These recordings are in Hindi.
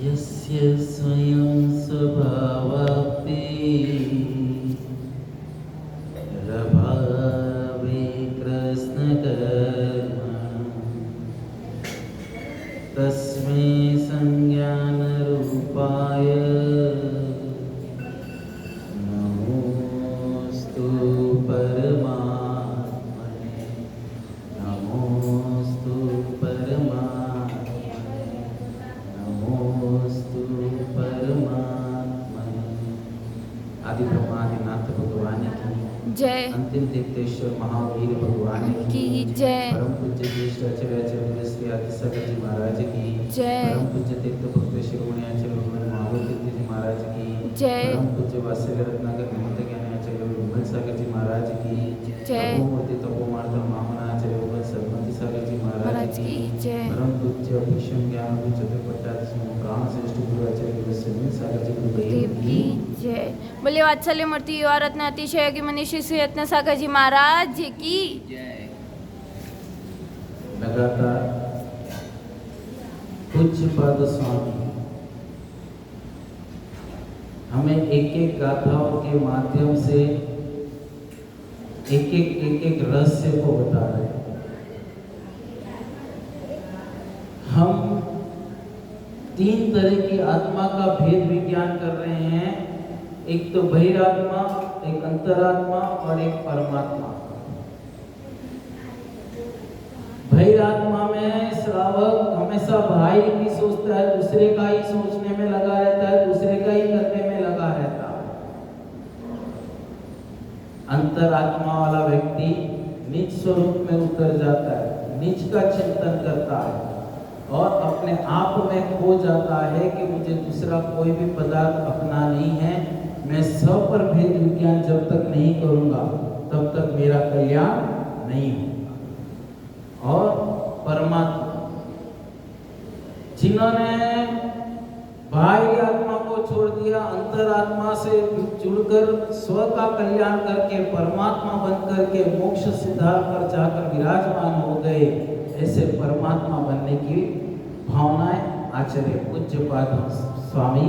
यस्य स्वयं स्वभावाप्ति रभावे कृष्णकर्म तस्मै संज्ञानरूपाय नमोस्तु परमात्मने नमोस्तु परमात्मने नमोस्तु परमात्मने। आदि ब्रह्मादिनाथ भगवान की जय। अंतिम तीर्थेश्वर महावीर भगवान की जय। परम पूज्य ज्येष्ठ आचार्य श्री आदिशंकर जी महाराज की जय। परम पूज्य तीर्थ भक्त शिरोमणि आचार्य भगवान महावीर तीर्थ जी महाराज की जय। परम पूज्य वात्सल्य रत्नाकर निमित्त ज्ञानी आचार्य विमल सागर जी महाराज की जय। तपोमूर्ति तपोमार्ग महामना आचार्य भगवान सरस्वती सागर जी महाराज की जय। परम पूज्य भीष्म ज्ञान चतुर्पट्टाधि प्राण श्रेष्ठ गुरु आचार्य विमल सागर जी गुरुदेव की जय। बोलिए वात्सल्य मूर्ति युवा रत्न अतिशय की मनीषी श्री रत्न सागर जी महाराज जी की जय। लगातार पूज्यपाद स्वामी हमें एक एक गाथाओं के माध्यम से एक एक रहस्य को बता रहे हैं। हम तीन तरह की आत्मा का भेद विज्ञान कर रहे हैं, एक तो बहिरात्मा, एक अंतरात्मा और एक परमात्मा। बहिरात्मा में श्रावक हमेशा भाई की सोचता है, दूसरे का ही सोचने में लगा रहता है, दूसरे का ही करने में लगा रहता है। अंतरात्मा वाला व्यक्ति निज स्वरूप में उतर जाता है, निज का चिंतन करता है और अपने आप में खो जाता है कि मुझे दूसरा कोई भी पदार्थ अपना नहीं है। मैं सब पर भेद विज्ञान जब तक नहीं करूंगा तब तक मेरा कल्याण नहीं होगा। और परमात्मा जिन्होंने बाह्य आत्मा को छोड़ दिया, अंतरात्मा से जुड़कर स्व का कल्याण करके परमात्मा बनकर के मोक्ष सिद्धार्थ पर जाकर विराजमान हो गए, ऐसे परमात्मा बनने की भावनाएं आचार्य पूज्यपाद स्वामी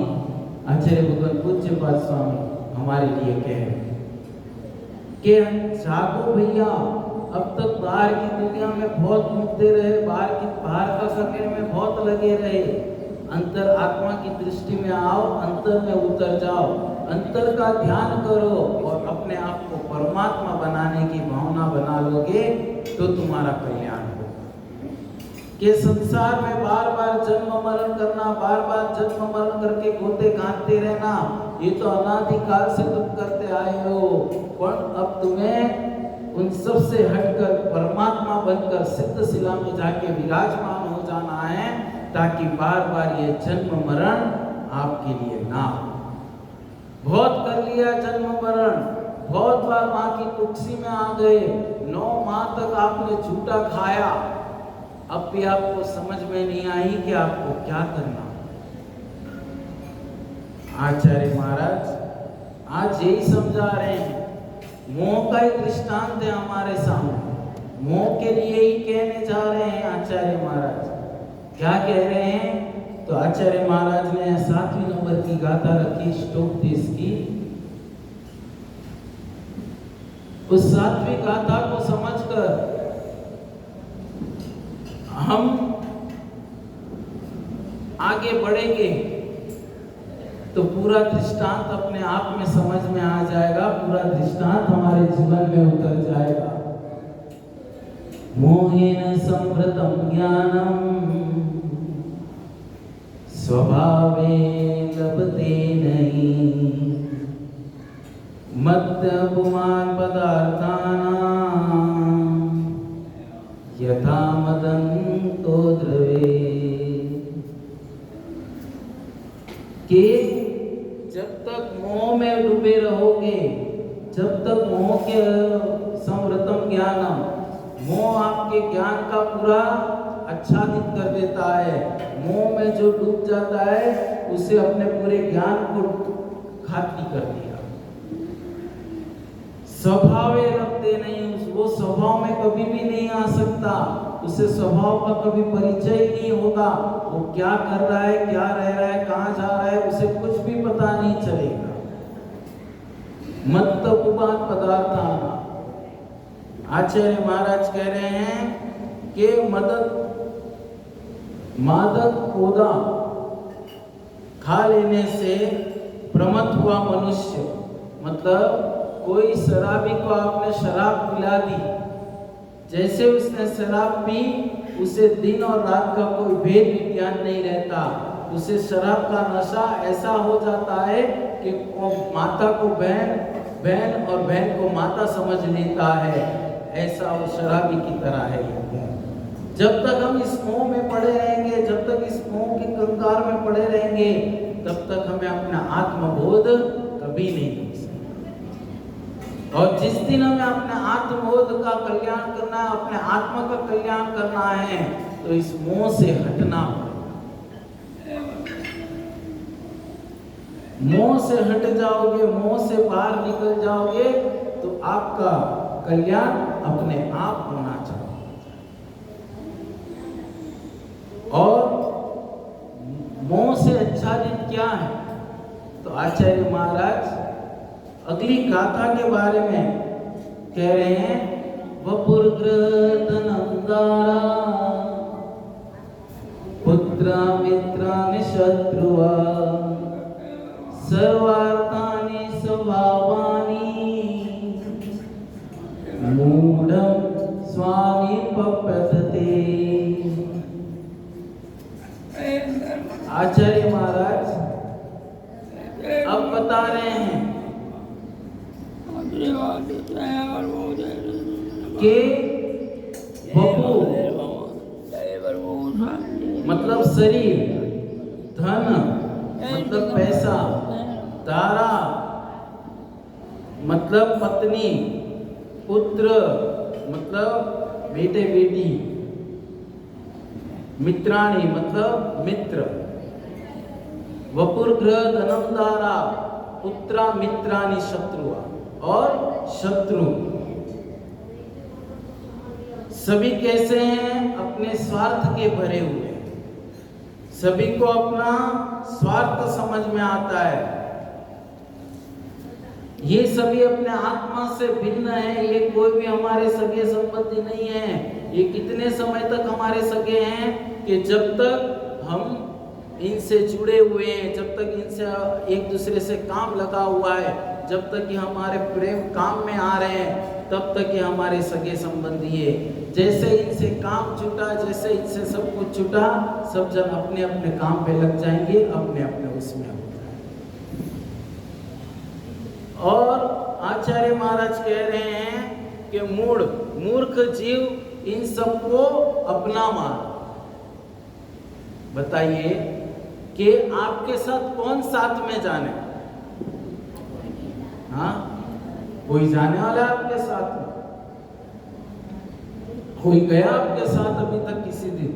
आचार्य भगवान पूज्यपाद स्वामी हमारे लिए कह रहे हैं कि जागो भैया, अब तक बाहर की दुनिया में बहुत घूमते रहे, बाहर का करने में बहुत लगे रहे। अंतर आत्मा की दृष्टि में आओ, अंतर में उतर जाओ, अंतर का ध्यान करो और अपने आप को परमात्मा बनाने की भावना बना लोगे तो तुम्हारा कल्याण होगा। कि संसार में बार बार जन्म मरण करना, बार बार जन्म मरण करके गोते खाते रहना, ये तो अनादिकाल से तुम करते आए हो। पर अब तुम्हें उन सब से हटकर परमात्मा बनकर सिद्ध शिला में जाके विराजमान हो जाना है, ताकि बार बार ये जन्म मरण आपके लिए ना हो। बहुत कर लिया जन्म मरण, बहुत बार माँ की कुक्सी में आ गए, 9 माह तक आपने झूठा खाया, अब भी आपको समझ में नहीं आई कि आपको क्या करना। आचार्य महाराज आज यही समझा रहे हैं, मोह का ही दृष्टांत है हमारे सामने। मोह के लिए ही कहने जा रहे हैं आचार्य महाराज। क्या कह रहे हैं? तो आचार्य महाराज ने 7वें नंबर की गाथा रखी श्लोक 30 की। उस 7वीं गाथा को समझकर हम आगे बढ़ेंगे तो पूरा दृष्टांत अपने आप में समझ में आ जाएगा, पूरा दृष्टांत हमारे जीवन में उतर जाएगा। मोहेन संवृतम ज्ञानम स्वभावे लभते नहीं, मद्यपुमान पदार्थानां यथा मदन्तो द्रवे। कि जब तक मोह में डूबे रहोगे, जब तक मोह के संवृतम ज्ञानम, मोह आपके ज्ञान का पूरा आच्छादित कर देता है। मोह में जो डूब जाता है उसे अपने पूरे ज्ञान को खाती कर दिया। स्वभावे रखते नहीं, वो स्वभाव में कभी भी नहीं आ सकता, उसे स्वभाव का कभी परिचय ही नहीं होगा। वो क्या कर रहा है, क्या रह रहा है, कहाँ जा रहा है, उसे कुछ भी पता नहीं चलेगा। मत्त उपान पदार्थ। आचार्य महाराज कह रहे हैं कि मादक पौधा खा लेने से प्रमत्त हुआ मनुष्य, मतलब कोई शराबी को आपने शराब पिला दी, जैसे उसने शराब पी उसे दिन और रात का कोई भेद विज्ञान नहीं रहता। उसे शराब का नशा ऐसा हो जाता है कि माता को बहन और बहन को माता समझ लेता है। ऐसा वो शराबी की तरह है। जब तक हम इस मोह में पड़े रहेंगे, जब तक इस मोह के कंगाल में पड़े रहेंगे, तब तक हमें अपना आत्मबोध कभी नहीं हो सकता। और जिस दिन हमें अपने आत्मबोध का कल्याण करना है, अपने आत्मा का कल्याण करना है, तो इस मोह से हटना पड़ेगा। मोह से हट जाओगे, मोह से बाहर निकल जाओगे, तो आपका कल्याण अपने आप होना चाहिए। और मोह से अच्छा दिन क्या है? तो आचार्य महाराज अगली गाथा के बारे में कह रहे हैं, वपुर्ग्रधनंदारा पुत्र मित्रानि शत्रुवा सर्वार्थानि स्वभावानि मूढ़ं स्वामी पप्यते। आचार्य महाराज अब बता रहे हैं कि वपु मतलब शरीर, धन मतलब पैसा, दारा मतलब पत्नी, पुत्र मतलब बेटे बेटी, मित्राणी मतलब मित्र, वपुर्ग्रह धनमदारा पुत्रा मित्रानि शत्रुआ और शत्रु। सभी कैसे हैं? अपने स्वार्थ के भरे हुए। सभी को अपना स्वार्थ समझ में आता है। ये सभी अपने आत्मा से भिन्न है। ये कोई भी हमारे सगे संबंधी नहीं है। ये कितने समय तक हमारे सगे हैं कि जब तक हम इनसे जुड़े हुए हैं, जब तक इनसे एक दूसरे से काम लगा हुआ है, जब तक कि हमारे प्रेम काम में आ रहे हैं, तब तक ये हमारे सगे संबंधी है। जैसे इनसे काम छूटा, जैसे इनसे सब कुछ छूटा, सब जन अपने अपने काम पे लग जाएंगे, अपने अपने उसमें हो जाएंगे। और आचार्य महाराज कह रहे हैं कि मूर्ख जीव इन सबको अपना मान। बताइए कि आपके साथ कौन साथ में जाने? हाँ, कोई जाने वाला है आपके साथ में? कोई गया आपके साथ अभी तक किसी दिन?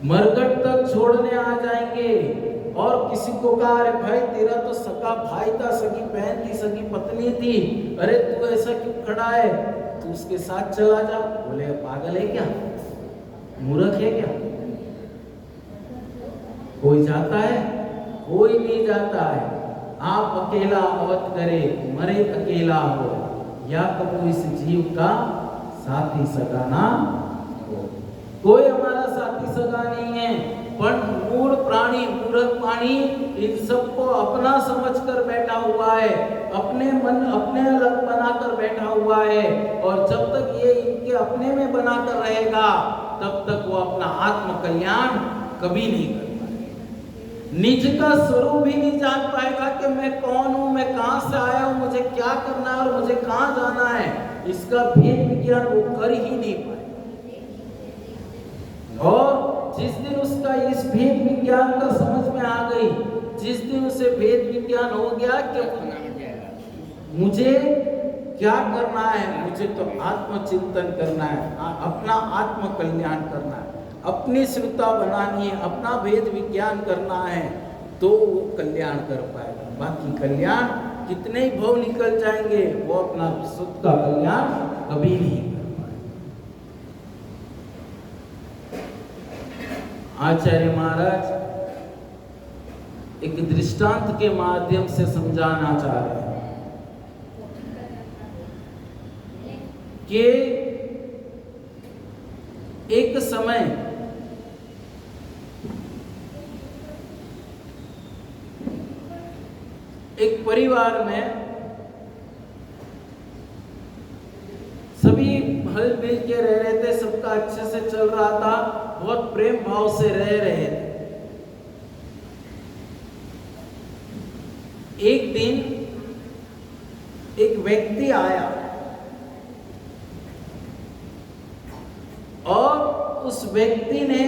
मरकट तक छोड़ने आ जाएंगे। और किसी को कहा, अरे भाई तेरा तो सगा भाई था, सगी बहन थी, सगी पत्नी थी, अरे तू ऐसा क्यों खड़ा है, तू उसके साथ चला जा। बोले पागल है क्या, मूर्ख है क्या? कोई जाता है? कोई नहीं जाता है। आप अकेला अवत करे, मरे अकेला हो, या कबू इस जीव का साथी सगा ना हो। कोई हमारा साथी सगा नहीं है। पर मूढ़ प्राणी, मूर्ख प्राणी इन सबको अपना समझकर बैठा हुआ है, अपने मन अपने अलग बनाकर बैठा हुआ है। और जब तक ये इनके अपने में बनाकर रहेगा, तब तक वो अपना आत्म कल्याण कभी नहीं कर पाएगा। निज का स्वरूप भी नहीं जान पाएगा कि मैं कौन हूं, मैं कहां से आया हूं, मुझे क्या करना है और मुझे कहां जाना है। इसका भेद विज्ञान वो कर ही नहीं पाएगा। और जिस दिन उसका इस भेद विज्ञान का समझ में आ गई, जिस दिन उसे भेद विज्ञान हो गया कि मुझे क्या करना है, मुझे तो आत्मचिंतन करना है, अपना आत्म कल्याण करना है, अपनी श्रुता बनानी है, अपना भेद विज्ञान करना है, तो वो कल्याण कर पाएगा। बाकी कल्याण कितने ही भव निकल जाएंगे, वो अपना शुद्ध का कल्याण कभी नहीं कर आचार्य महाराज एक दृष्टांत के माध्यम से समझाना चाह रहे हैं कि एक समय एक परिवार में सभी हल मिल के रह रहे थे, सबका अच्छे से चल रहा था, बहुत प्रेम भाव से रह रहे थे। एक दिन एक व्यक्ति आया और उस व्यक्ति ने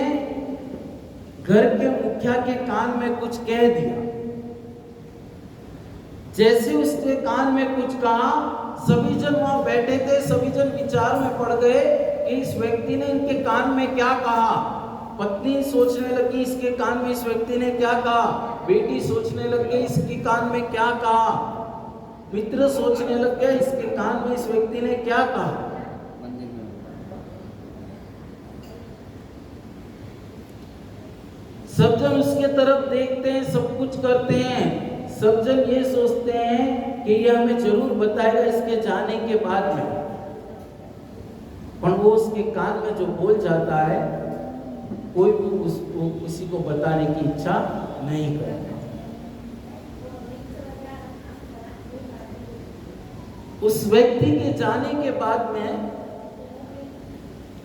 घर के मुखिया के कान में कुछ कह दिया। जैसे उसके कान में कुछ कहा, सभी जन वहां बैठे थे, सभी जन विचार में पड़ गए कि इस व्यक्ति ने इनके कान में क्या कहा। पत्नी सोचने लगी इसके कान में इस व्यक्ति ने क्या कहा, बेटी सोचने लग गई इसके कान में क्या कहा, मित्र सोचने लग गया इसके कान में इस व्यक्ति ने क्या कहा। सब जन उसके तरफ देखते हैं, सब कुछ करते हैं, सब जन ये सोचते हैं कि ये हमें जरूर बताएगा इसके जाने के बाद में, पर वो उसके कान में जो बोल जाता है कोई भी उसको किसी को बताने की इच्छा नहीं करता। उस व्यक्ति के जाने के बाद में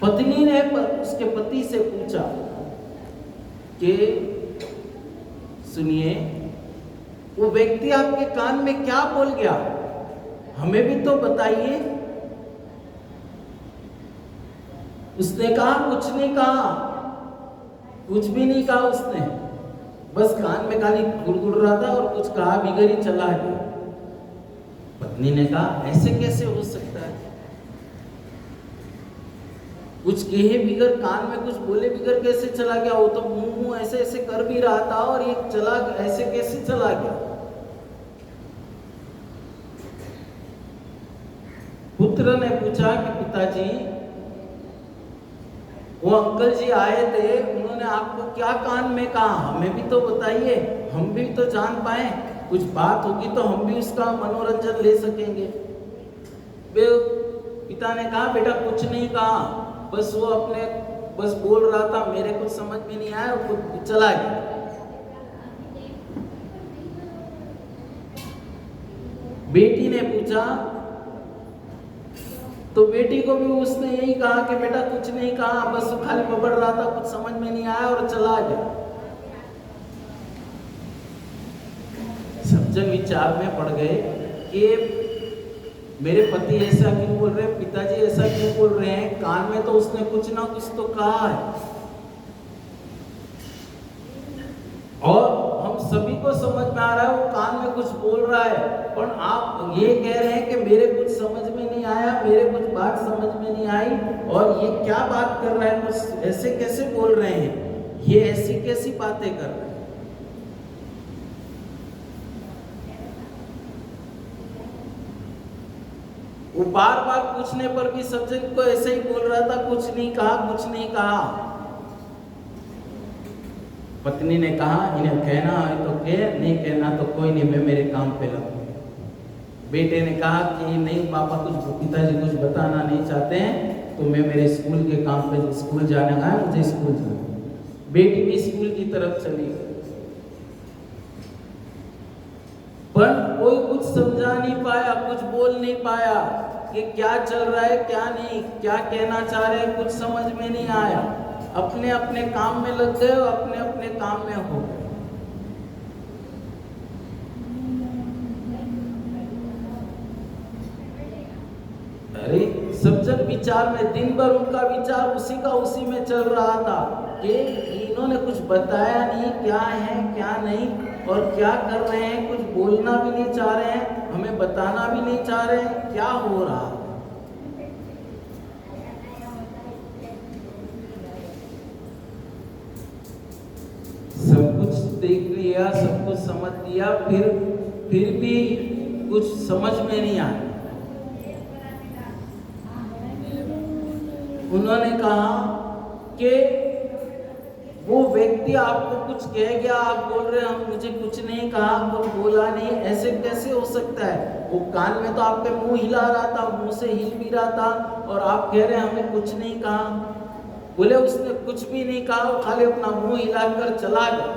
पत्नी ने उसके पति से पूछा कि सुनिए, वो व्यक्ति आपके कान में क्या बोल गया, हमें भी तो बताइए। उसने कहा कुछ नहीं कहा, कुछ भी नहीं कहा उसने, बस कान में खाली गुड़गुड़ रहा था और कुछ कहा बिगड़ ही चला गया। पत्नी ने कहा ऐसे कैसे हो सकता है, कुछ कहे बिगड़, कान में कुछ बोले बिगड़ कैसे चला गया, वो तो मुंह ऐसे ऐसे कर भी रहा था और ये चला, ऐसे कैसे चला गया। पुत्र ने पूछा कि पिताजी, वो अंकल जी आए थे, उन्होंने आपको क्या कान में कहा, हमें भी तो बताइए, हम भी तो जान पाए, कुछ बात होगी तो हम भी उसका मनोरंजन ले सकेंगे। पिता ने कहा बेटा कुछ नहीं कहा, बस वो अपने बस बोल रहा था, मेरे कुछ समझ में नहीं आया, खुद चला गया। बेटी ने पूछा तो बेटी को भी उसने यही कहा कि बेटा कुछ नहीं कहा, बस वो खाली बबड़ रहा था, कुछ समझ में नहीं आया और चला गया। सब जन विचार में पड़ गए कि मेरे पति ऐसा क्यों बोल रहे हैं, पिताजी ऐसा क्यों बोल रहे हैं, कान में तो उसने कुछ ना कुछ तो कहा है। और हम सभी को समझ में आ रहा है वो कान में कुछ बोल रहा है, पर आप ये कह रहे हैं कि मेरे कुछ समझ में नहीं आया, मेरे कुछ बात समझ में नहीं आई, और ये क्या बात कर रहा है, कुछ ऐसे कैसे बोल रहे हैं, ये ऐसी कैसी बातें कर रहे हैं। वो बार बार पूछने पर भी सब जन को ऐसे ही बोल रहा था, कुछ नहीं कहा, कुछ नहीं कहा। पत्नी ने कहा इन्हें कहना है तो कह, नहीं कहना तो कोई नहीं, मैं मेरे काम पे लगूं। बेटे ने कहा कि नहीं पापा, कुछ पिताजी कुछ बताना नहीं चाहते हैं, तो मैं मेरे स्कूल के काम पे, स्कूल जाने का है, मुझे स्कूल जाना। बेटी भी स्कूल की तरफ चली गई, पर कोई कुछ समझा नहीं पाया, कुछ बोल नहीं पाया कि क्या चल रहा है, क्या नहीं, क्या कहना चाह रहे हैं, कुछ समझ में नहीं आया। अपने अपने काम में लग गए और अपने अपने काम में हो गए। अरे सब जन विचार में, दिन भर उनका विचार उसी का उसी में चल रहा था कि इन्होंने कुछ बताया नहीं, क्या है क्या नहीं और क्या कर रहे हैं, कुछ बोलना भी नहीं चाह रहे हैं, हमें बताना भी नहीं चाह रहे हैं, क्या हो रहा है। सब कुछ देख लिया, सब कुछ समझ लिया, फिर भी कुछ समझ में नहीं आया। उन्होंने कहा कि वो व्यक्ति आपको कुछ कह गया, आप बोल रहे हम मुझे कुछ नहीं कहा, कुछ बोला नहीं, ऐसे कैसे हो सकता है? वो कान में तो आपके मुंह हिला रहा था, मुंह से हिल भी रहा था, और आप कह रहे हैं हमें कुछ नहीं कहा। बोले उसने कुछ भी नहीं कहा, वो खाली अपना मुंह हिलाकर चला गया।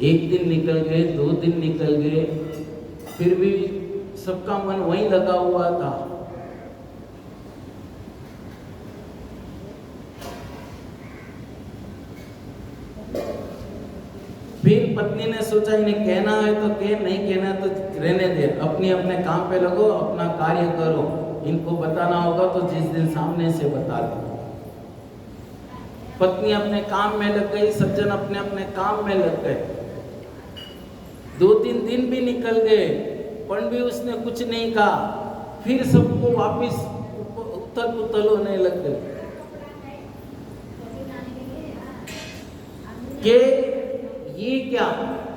एक दिन निकल गए, 2 दिन निकल गए, फिर भी सबका मन वहीं लगा हुआ था। फिर पत्नी ने सोचा इन्हें कहना है तो कह, नहीं कहना है तो रहने दे, अपने अपने काम पे लगो, अपना कार्य करो। इनको बताना होगा तो जिस दिन सामने से बता दो। पत्नी अपने काम में लग गई, सज्जन अपने अपने काम में लग गए। 2-3 दिन भी निकल गए, पर भी उसने कुछ नहीं कहा। फिर सबको वापिस उथल पुथल होने लग गए कि ये क्या,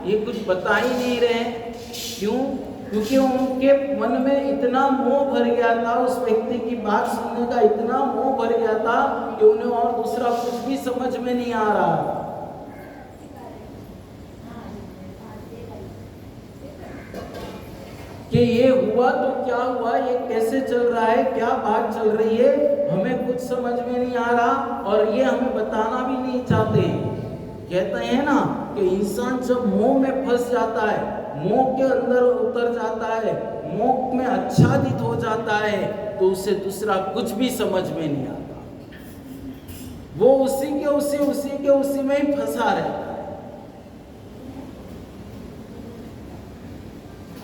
ये कुछ बता ही नहीं रहे। क्यों? क्योंकि उनके मन में इतना मोह भर गया था, उस व्यक्ति की बात सुनने का इतना मोह भर गया था कि उन्हें और दूसरा कुछ भी समझ में नहीं आ रहा। कि ये हुआ तो क्या हुआ, ये कैसे चल रहा है, क्या बात चल रही है, हमें कुछ समझ में नहीं आ रहा, और ये हमें बताना भी नहीं चाहते। कहते हैं ना कि इंसान जब मोह में फंस जाता है, मोह के अंदर उतर जाता है, मोह में आच्छादित हो जाता है, तो उसे दूसरा कुछ भी समझ में नहीं आता। वो उसी के उसी में ही फंसा रहता है।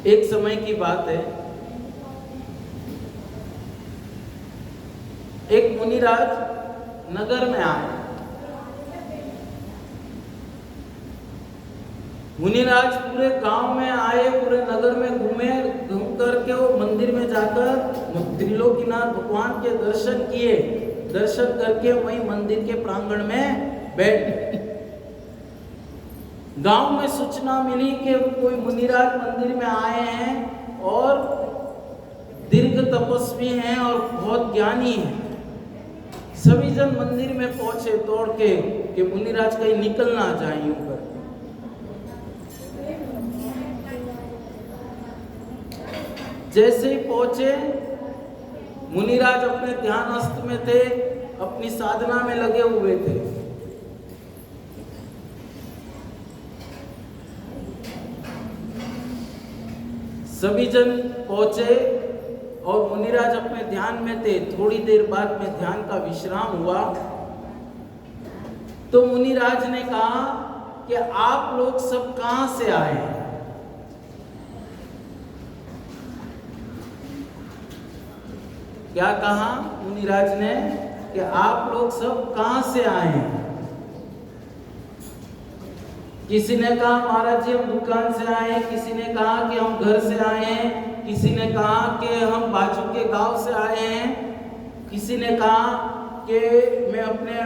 एक समय की बात है, एक मुनिराज नगर में आए। मुनिराज पूरे गांव में आए, पूरे नगर में घूमे, घूम करके वो मंदिर में जाकर त्रिलोकीनाथ भगवान के दर्शन किए। दर्शन करके वहीं मंदिर के प्रांगण में बैठे। गांव में सूचना मिली कि कोई मुनिराज मंदिर में आए हैं और दीर्घ तपस्वी हैं और बहुत ज्ञानी हैं। सभी जन मंदिर में पहुंचे दौड़ के कि मुनिराज कहीं निकल ना जाए ऊपर। जैसे ही पहुंचे, मुनिराज अपने ध्यानस्थ में थे, अपनी साधना में लगे हुए थे। सभी जन पहुंचे और मुनिराज अपने ध्यान में थे। थोड़ी देर बाद में ध्यान का विश्राम हुआ तो मुनिराज ने कहा कि आप लोग सब कहां से आए हैं? क्या कहा मुनिराज ने कि आप लोग सब कहां से आए हैं? किसी ने कहा महाराज जी हम दुकान से आए हैं, किसी ने कहा कि हम घर से आए हैं, किसी ने कहा कि हम बाजू के गांव से आए हैं, किसी ने कहा कि मैं अपने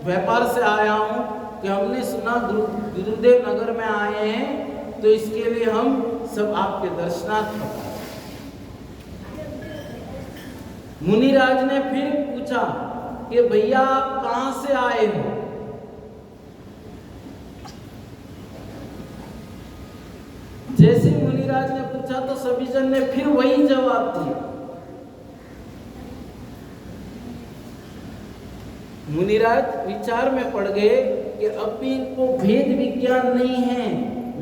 व्यापार से आया हूं, कि हमने सुना गुरुदेव नगर में आए हैं तो इसके लिए हम सब आपके दर्शनार्थ आए। मुनिराज ने फिर पूछा कि भैया आप कहां से आए हो? जैसे मुनिराज ने पूछा तो सभी जन ने फिर वही जवाब दिया। मुनिराज विचार में पड़ गए कि अब भी इनको भेद विज्ञान नहीं है,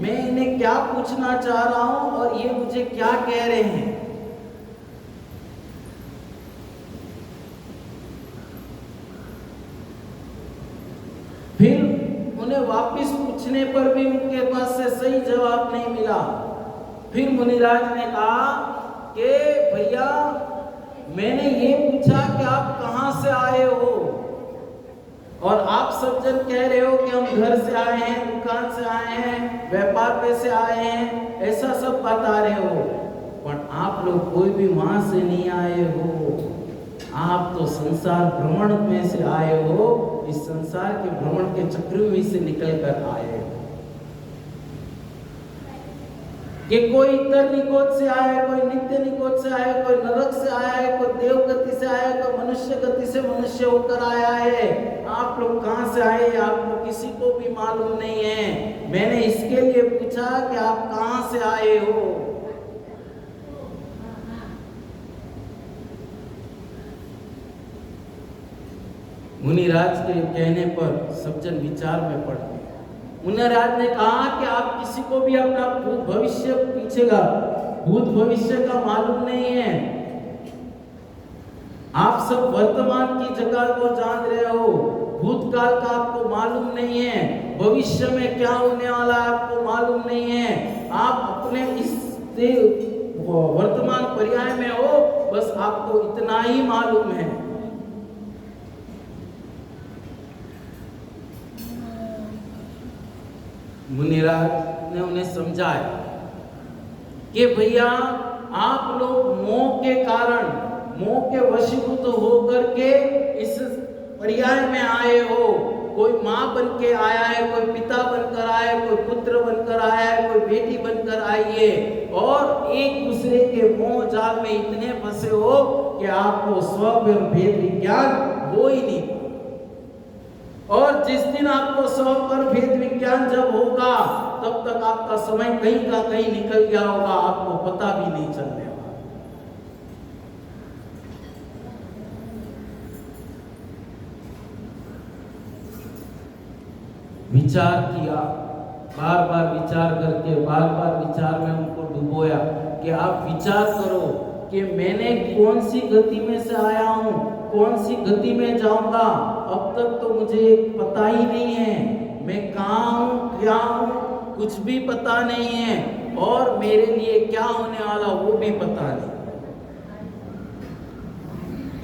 मैं इन्हें क्या पूछना चाह रहा हूं और ये मुझे क्या कह रहे हैं। फिर उन्हें वापस पूछने पर भी उनके पास से सही जवाब नहीं मिला। फिर मुनिराज ने कहा कि भैया मैंने ये पूछा कि आप कहां से आए हो और आप सब जन कह रहे हो कि हम घर से आए हैं, दुकान से आए हैं, व्यापार पे से आए हैं, ऐसा सब बता रहे हो, पर आप लोग कोई भी वहां से नहीं आए हो। आप तो संसार भ्रमण में से आए हो, इस संसार के भ्रमण के चक्रव्यूह से निकल कर आए हो। कि कोई इतर निकोद से आया है, कोई नित्य निकोद से आया है, कोई नरक से आया है, कोई देव गति से आया है, कोई मनुष्य गति से मनुष्य होकर आया है। आप लोग कहाँ से आए आपको किसी को भी मालूम नहीं है। मैंने इसके लिए पूछा कि आप कहाँ से आए हो। मुनिराज के कहने पर सज्जन विचार में पड़ गए। मुनिराज ने कहा कि आप किसी को भी अपना भूत भविष्य पीछेगा भूत भविष्य का मालूम नहीं है। आप सब वर्तमान की जगह को जान रहे हो, भूतकाल का आपको मालूम नहीं है, भविष्य में क्या होने वाला आपको मालूम नहीं है। आप अपने इस वर्तमान पर्याय में हो, बस आपको इतना ही मालूम है। मुनिराज ने उन्हें समझाया कि भैया आप लोग मोह के कारण, मोह के वशीभूत होकर के इस पर्याय में आए हो। कोई माँ बन के आया है, कोई पिता बनकर आया है, कोई पुत्र बनकर आया है, कोई बेटी बनकर आई है, और एक दूसरे के मोह जाल में इतने फंसे हो कि आपको स्व भेद विज्ञान हो ही नहीं। और जिस दिन आपको स्व पर भेद विज्ञान जब होगा, तब तक आपका समय कहीं का कहीं निकल गया होगा, आपको पता भी नहीं चलने वाला। विचार किया, बार बार विचार करके, बार बार विचार में उनको डुबोया कि आप विचार करो कि मैंने कौन सी गति में से आया हूं, कौन सी गति में जाऊंगा। अब तक तो मुझे पता ही नहीं है, मैं कहाँ हूँ, क्या हूँ, कुछ भी पता नहीं है, और मेरे लिए क्या होने वाला वो भी पता नहीं।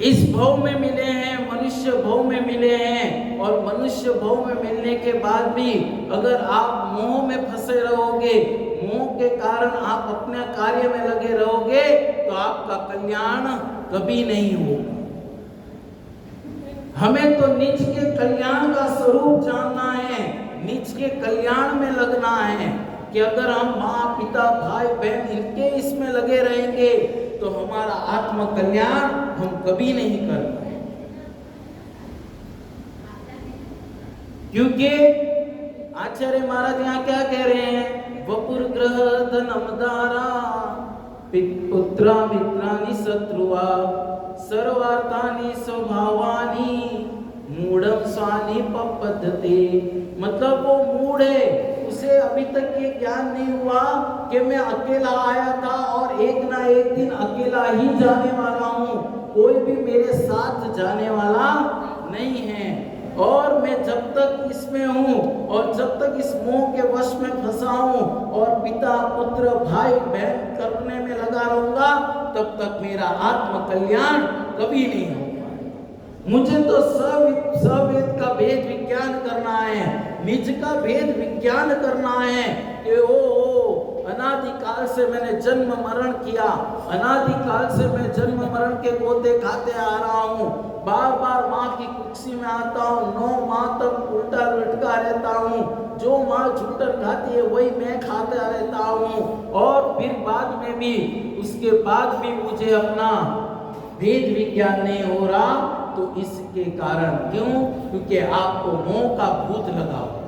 इस भव में मिले हैं, मनुष्य भव में मिले हैं, और मनुष्य भव में मिलने के बाद भी अगर आप मोह में फंसे रहोगे, मोह के कारण आप अपने कार्य में लगे रहोगे, तो आपका कल्याण कभी नहीं होगा। हमें तो निज के कल्याण का स्वरूप जानना है, निज के कल्याण में लगना है कि अगर हम माँ पिता भाई बहन इनके इसमें लगे रहेंगे तो हमारा आत्म कल्याण हम कभी नहीं कर पाएंगे। क्योंकि आचार्य महाराज यहाँ क्या कह रहे हैं, वपुर ग्रह धनमदारा पुत्रा मित्रानि शत्रुआ सर्वार्थानि स्वभावानि मूढ़म स्वानि पपद्धते। मतलब वो मूढ़ है, उसे अभी तक ये ज्ञान नहीं हुआ कि मैं अकेला आया था और एक ना एक दिन अकेला ही जाने वाला हूँ, कोई भी मेरे साथ जाने वाला नहीं है। और मैं जब तक इसमें हूँ और जब तक इस मोह के वश में फंसा हूँ और पिता पुत्र भाई बहन करने में लगा रहूंगा, तब तक मेरा आत्म कल्याण कभी नहीं होगा। मुझे तो सवेद का भेद विज्ञान करना है, निज का भेद विज्ञान करना है कि ओ अनादिकाल से मैंने जन्म मरण किया, अनादिकाल से मैं जन्म मरण के गोते खाते आ रहा हूँ, बार बार माँ की कुर्सी में आता हूँ, 9 माह तक उल्टा लटका रहता हूँ, जो माँ झूठन खाती है वही मैं खाता रहता हूँ, और फिर बाद में भी उसके बाद भी मुझे अपना भेद विज्ञान नहीं हो रहा। तो इसके कारण क्यों? क्योंकि आपको मोह का भूत लगा हुआ।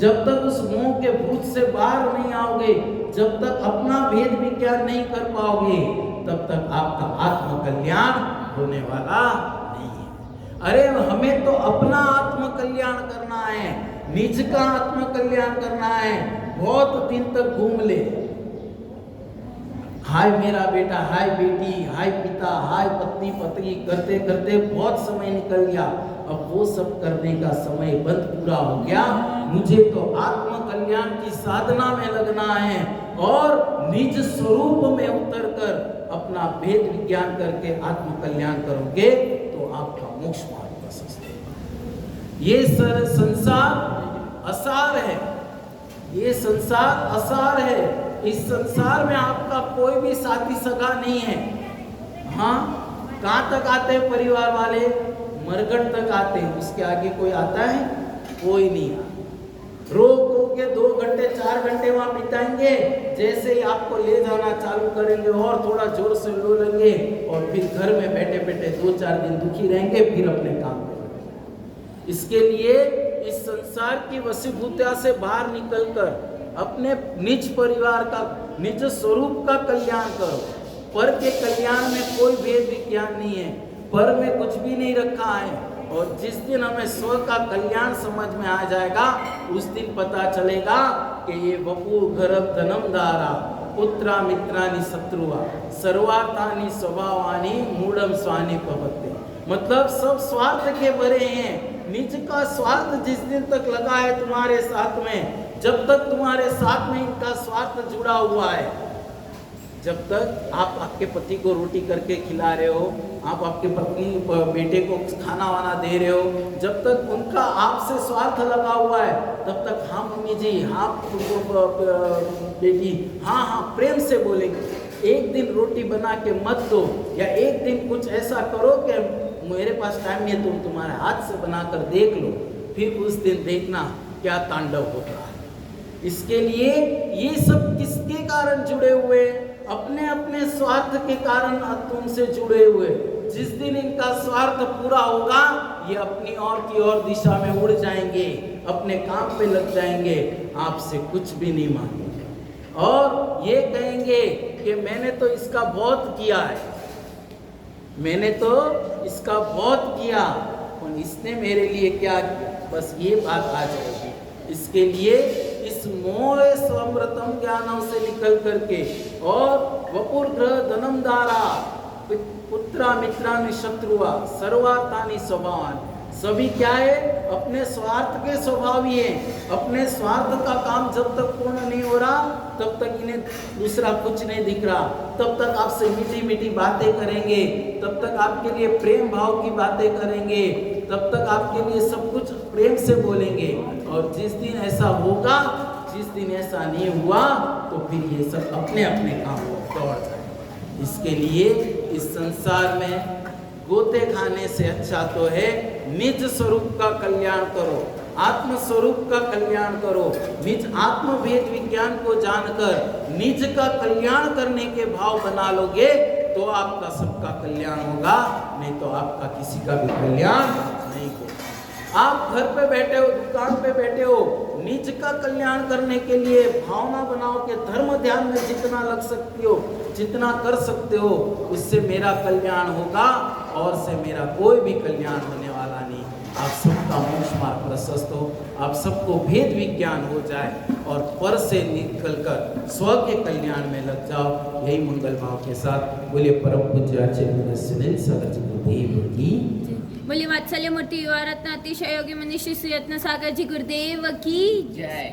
जब तक उस मोह के भूत से बाहर नहीं आओगे, जब तक अपना भेद विज्ञान नहीं कर पाओगे, तब तक आपका आत्म कल्याण होने वाला नहीं है। अरे हमें तो अपना आत्म कल्याण करना है, निज का आत्म कल्याण करना है। बहुत दिन तक घूम ले, हाय मेरा बेटा, हाय बेटी, हाय पिता, हाय पत्नी पति करते करते बहुत समय निकल गया, अब वो सब करने का समय बंद पूरा हो गया। मुझे तो आत्म कल्याण की साधना में लगना है और निज स्वरूप में उतरकर अपना भेद विज्ञान करके आत्म कल्याण करोगे तो आपका मोक्ष मार्ग पर सकते। ये संसार असार है, ये संसार असार है। इस संसार में आपका कोई भी साथी सगा नहीं है। हाँ, कहाँ तक आते हैं परिवार वाले? मरघट तक आते हैं, उसके आगे कोई आता है? कोई नहीं आता। रो के 2 घंटे 4 घंटे वहां बिताएंगे, जैसे ही आपको ले जाना चालू करेंगे और थोड़ा जोर से लो लेंगे और फिर घर में बैठे बैठे 2-4 दिन दुखी रहेंगे, फिर अपने काम पे लगेंगे। इसके लिए इस संसार की वशीभूता से बाहर निकलकर अपने निज परिवार का, निज स्वरूप का कल्याण करो। पर के कल्याण में कोई भेद विज्ञान नहीं है, पर में कुछ भी नहीं रखा है। और जिस दिन हमें स्व का कल्याण समझ में आ जाएगा, उस दिन पता चलेगा कि ये वपु गर्भ धनम दारा पुत्रा मित्रानि शत्रुआ सर्वार्थानि स्वभावानि मूढ़म स्वानि पवत्ते। मतलब सब स्वार्थ के भरे हैं। निज का स्वार्थ जिस दिन तक लगा है तुम्हारे साथ में, जब तक तुम्हारे साथ में इनका स्वार्थ जुड़ा हुआ है, जब तक आप आपके पति को रोटी करके खिला रहे हो, आप आपके पत्नी बेटे को खाना वाना दे रहे हो, जब तक उनका आपसे स्वार्थ लगा हुआ है, तब तक हाँ मम्मी जी, हाँ बेटी, हाँ हाँ प्रेम से बोलेंगे। एक दिन रोटी बना के मत दो, या एक दिन कुछ ऐसा करो कि मेरे पास टाइम नहीं है, तुम तुम्हारे हाथ से बनाकर देख लो, फिर उस दिन देखना क्या तांडव होता है। इसके लिए ये सब किसके कारण जुड़े हुए? अपने अपने स्वार्थ के कारण तुमसे जुड़े हुए। जिस दिन इनका स्वार्थ पूरा होगा, ये अपनी और की ओर दिशा में उड़ जाएंगे, अपने काम पे लग जाएंगे, आपसे कुछ भी नहीं मांगेंगे और ये कहेंगे कि मैंने तो इसका बहुत किया है, मैंने तो इसका बहुत किया, और इसने मेरे लिए क्या किया, बस ये बात आ जाएगी। इसके लिए इस मोह स्वमृतम ज्ञानों से निकल करके और वपुर ग्रह धनम दारा पुत्रा मित्रानि शत्रुआ सर्वार्थानि स्वभावान, सभी क्या है? अपने स्वार्थ के स्वभावी हैं। अपने स्वार्थ का काम जब तक पूर्ण नहीं हो रहा, तब तक इन्हें दूसरा कुछ नहीं दिख रहा। तब तक आपसे मीठी मीठी बातें करेंगे, तब तक आपके लिए प्रेम भाव की बातें करेंगे, तब तक आपके लिए सब कुछ प्रेम से बोलेंगे। और जिस दिन ऐसा होगा, जिस दिन ऐसा नहीं हुआ, तो फिर ये सब अपने अपने काम पर दौड़ जाए। इसके लिए इस संसार में गोते खाने से अच्छा तो है निज स्वरूप का कल्याण करो, आत्म स्वरूप का कल्याण करो। निज आत्म भेद विज्ञान को जानकर निज का कल्याण करने के भाव बना लोगे तो आपका सबका कल्याण होगा, नहीं तो आपका किसी का भी कल्याण नहीं होगा। आप घर पे बैठे हो, दुकान पे बैठे हो, निज का कल्याण करने के लिए भावना बनाओ कि धर्म ध्यान में जितना लग सकती हो, जितना कर सकते हो, उससे मेरा कल्याण होगा और से मेरा कोई भी कल्याण होने वाला नहीं। आप सबका मोक्ष मार्ग प्रशस्त हो, आप सबको भेद विज्ञान हो जाए और पर से निकलकर स्व के कल्याण में लग जाओ। यही मंगल भाव के साथ बोलिए परम पूज्य आचार्य सुनील सागर जी गुरुदेव की, बोलिए वात्सल्य मूर्ति युवा रत्न अतिशय योगी मनीषी श्री रत्न सागर जी गुरुदेव की जय।